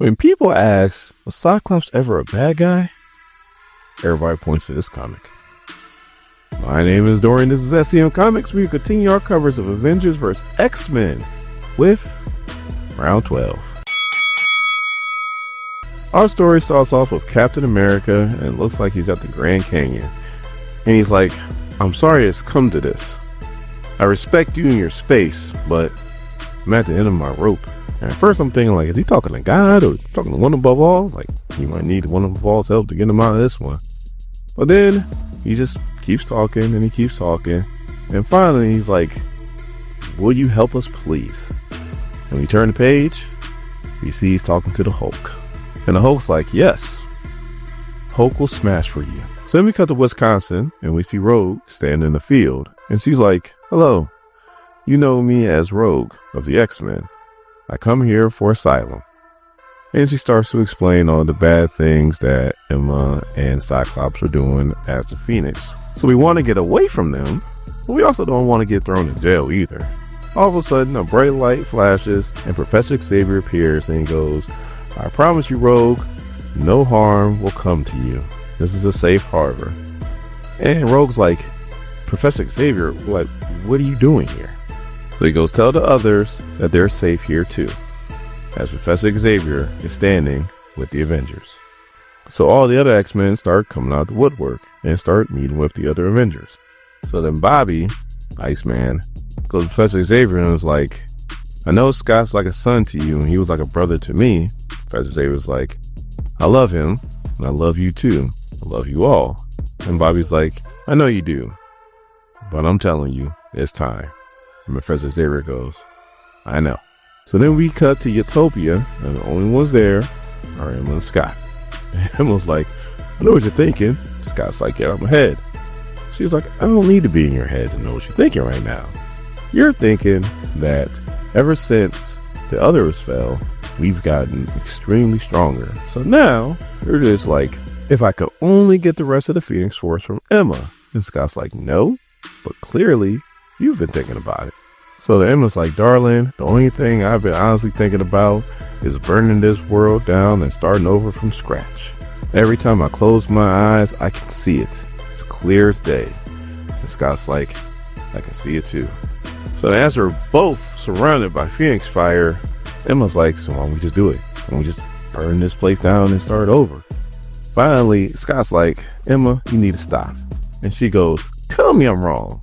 When people ask, was Cyclops ever a bad guy? Everybody points to this comic. My name is Dorian, this is SCM Comics. We continue our covers of Avengers vs. X-Men with round 12. Our story starts off with Captain America, and it looks like he's at the Grand Canyon. And he's like, I'm sorry it's come to this. I respect you and your space, but I'm at the end of my rope. And at first I'm thinking, like, is he talking to God or talking to one above all? Like, he might need one above all's help to get him out of this one. But then he just keeps talking and he keeps talking. And finally he's like, will you help us please? And we turn the page, we see he's talking to the Hulk. And the Hulk's like, yes, Hulk will smash for you. So then we cut to Wisconsin and we see Rogue standing in the field. And she's like, hello, you know me as Rogue of the X-Men. I come here for asylum. And she starts to explain all the bad things that Emma and Cyclops are doing as the Phoenix. So we want to get away from them, but we also don't want to get thrown in jail either. All of a sudden, a bright light flashes and Professor Xavier appears and he goes, I promise you, Rogue, no harm will come to you. This is a safe harbor. And Rogue's like, Professor Xavier, what are you doing here? So he goes, tell the others that they're safe here too, as Professor Xavier is standing with the Avengers. So all the other X-Men start coming out the woodwork and start meeting with the other Avengers. So then Bobby, Iceman, goes to Professor Xavier and is like, I know Scott's like a son to you and he was like a brother to me. Professor Xavier's like, I love him and I love you too. I love you all. And Bobby's like, I know you do, but I'm telling you, it's time. And Professor Xavier goes, I know. So then we cut to Utopia, and the only ones there are Emma and Scott. And Emma's like, I know what you're thinking. Scott's like, get out of my head. She's like, I don't need to be in your head to know what you're thinking right now. You're thinking that ever since the others fell, we've gotten extremely stronger. So now you're just like, if I could only get the rest of the Phoenix Force from Emma. And Scott's like, no, but clearly you've been thinking about it. So Emma's like, darling, the only thing I've been honestly thinking about is burning this world down and starting over from scratch. Every time I close my eyes, I can see it. It's clear as day. And Scott's like, I can see it too. So as they're both surrounded by Phoenix fire, Emma's like, so why don't we just do it? Why don't we just burn this place down and start over? Finally, Scott's like, Emma, you need to stop. And she goes, tell me I'm wrong.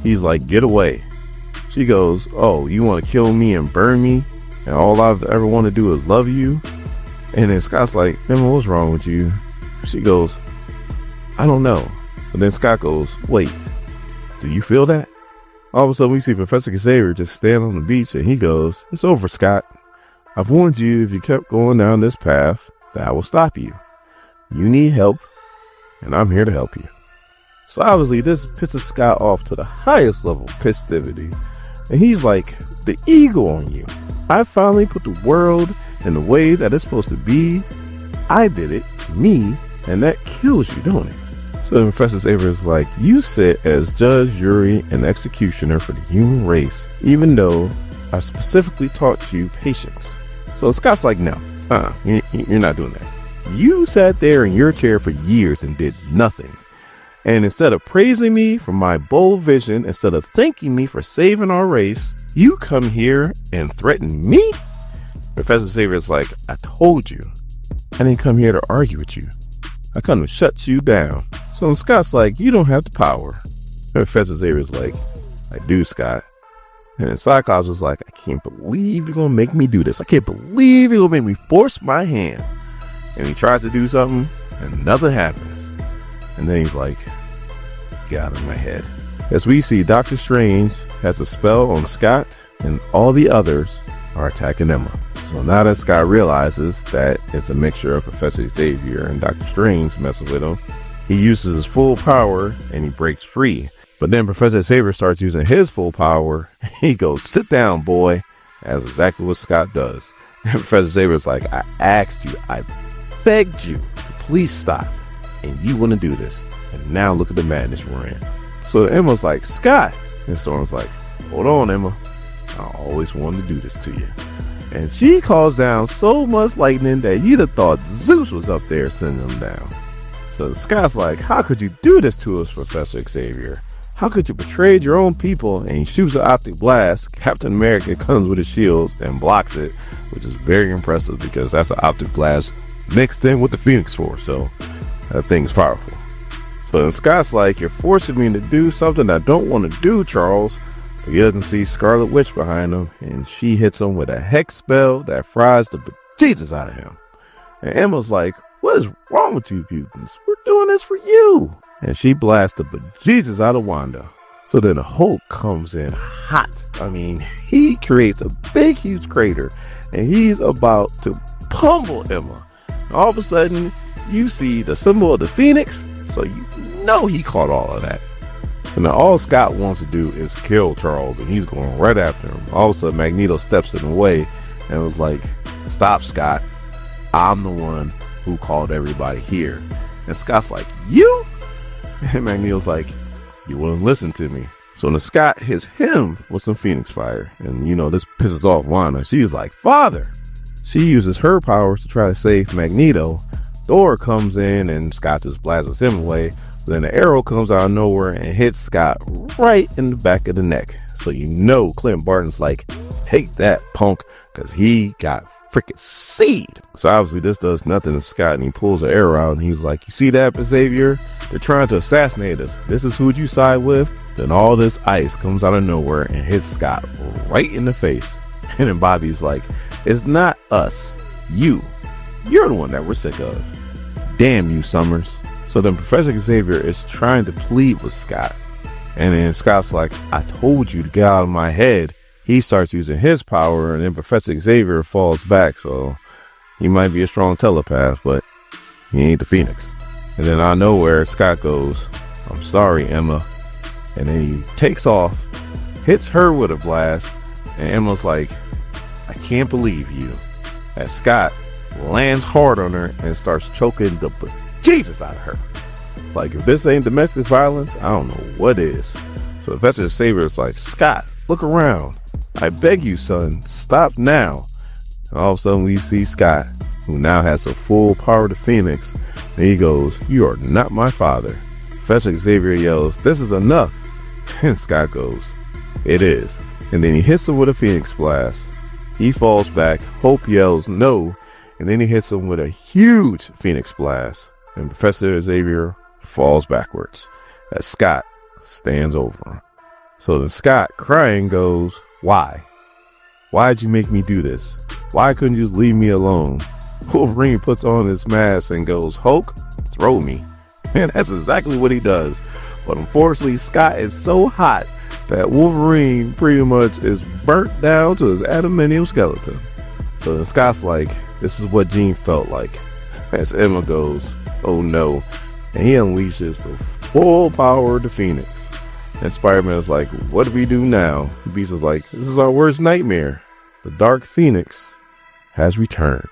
He's like, get away. She goes, oh, you want to kill me and burn me? And all I've ever wanted to do is love you? And then Scott's like, Emma, what's wrong with you? She goes, I don't know. But then Scott goes, wait, do you feel that? All of a sudden we see Professor Xavier just stand on the beach and he goes, it's over, Scott. I've warned you if you kept going down this path that I will stop you. You need help and I'm here to help you. So obviously this pisses Scott off to the highest level of festivity. And he's like, the ego on you. I finally put the world in the way that it's supposed to be. I did it, me, and that kills you, don't it? So then Professor Xavier is like, you sit as judge, jury, and executioner for the human race, even though I specifically taught you patience. So Scott's like, no, you're not doing that. You sat there in your chair for years and did nothing. And instead of praising me for my bold vision, instead of thanking me for saving our race, you come here and threaten me? Professor Xavier's like, I told you. I didn't come here to argue with you. I come to shut you down. So Scott's like, you don't have the power. And Professor Xavier's like, I do, Scott. And then Cyclops is like, I can't believe you're going to make me do this. I can't believe you're going to make me force my hand. And he tries to do something and nothing happens. And then he's like, get out of my head. As we see, Doctor Strange has a spell on Scott and all the others are attacking Emma. So now that Scott realizes that it's a mixture of Professor Xavier and Doctor Strange messing with him, he uses his full power and he breaks free. But then Professor Xavier starts using his full power. He goes, sit down, boy. That's exactly what Scott does. And Professor Xavier's like, I asked you, I begged you to please stop. And you want to do this. And now look at the madness we're in. So Emma's like, Scott. And Storm's like, hold on, Emma. I always wanted to do this to you. And she calls down so much lightning that you'd have thought Zeus was up there sending them down. So Scott's like, how could you do this to us, Professor Xavier? How could you betray your own people? And he shoots an optic blast. Captain America comes with his shields and blocks it, which is very impressive because that's an optic blast mixed in with the Phoenix Force. So that thing's powerful. So then Scott's like, you're forcing me to do something I don't want to do, Charles. But he doesn't see Scarlet Witch behind him, and she hits him with a hex spell that fries the bejesus out of him. And Emma's like, what is wrong with you mutants? We're doing this for you. And she blasts the bejesus out of Wanda. So then the Hulk comes in hot. I mean, he creates a big, huge crater, and he's about to pummel Emma. And all of a sudden, you see the symbol of the Phoenix, so you know he caught all of that. So now all Scott wants to do is kill Charles, and he's going right after him. All of a sudden, Magneto steps in the way and was like, stop, Scott. I'm the one who called everybody here. And Scott's like, you? And Magneto's like, you wouldn't listen to me. So then Scott hits him with some Phoenix fire. And, you know, this pisses off Wanda. She's like, Father! She uses her powers to try to save Magneto. Thor comes in and Scott just blasts him away. Then the arrow comes out of nowhere and hits Scott right in the back of the neck. So you know Clint Barton's like, take that, punk, because he got freaking seed. So obviously this does nothing to Scott, and he pulls the arrow out and he's like, you see that, Xavier? They're trying to assassinate us. This is who you side with? Then all this ice comes out of nowhere and hits Scott right in the face. And then Bobby's like, it's not us, you. You're the one that we're sick of. Damn you, Summers. So then Professor Xavier is trying to plead with Scott. And then Scott's like, I told you to get out of my head. He starts using his power, and then Professor Xavier falls back. So he might be a strong telepath, but he ain't the Phoenix. And then out of nowhere, Scott goes, I'm sorry, Emma. And then he takes off, hits her with a blast, and Emma's like, I can't believe you. As Scott lands hard on her and starts choking the bejesus out of her. Like, if this ain't domestic violence, I don't know what is. So Professor Xavier's like, Scott, look around. I beg you, son, stop now. And all of a sudden we see Scott, who now has the full power of the Phoenix, and he goes, you are not my father. Professor Xavier yells, this is enough. And Scott goes, it is. And then he hits him with a Phoenix blast. He falls back. Hope yells no, and then he hits him with a huge Phoenix blast, and Professor Xavier falls backwards as Scott stands over him. So then Scott, crying, goes, why? Why'd you make me do this? Why couldn't you just leave me alone? Wolverine puts on his mask and goes, Hulk, throw me. And that's exactly what he does. But unfortunately, Scott is so hot that Wolverine pretty much is burnt down to his adamantium skeleton. So then Scott's like, this is what Jean felt like. As Emma goes, oh no. And he unleashes the full power of the Phoenix. And Spider-Man is like, what do we do now? Beast is like, this is our worst nightmare. The Dark Phoenix has returned.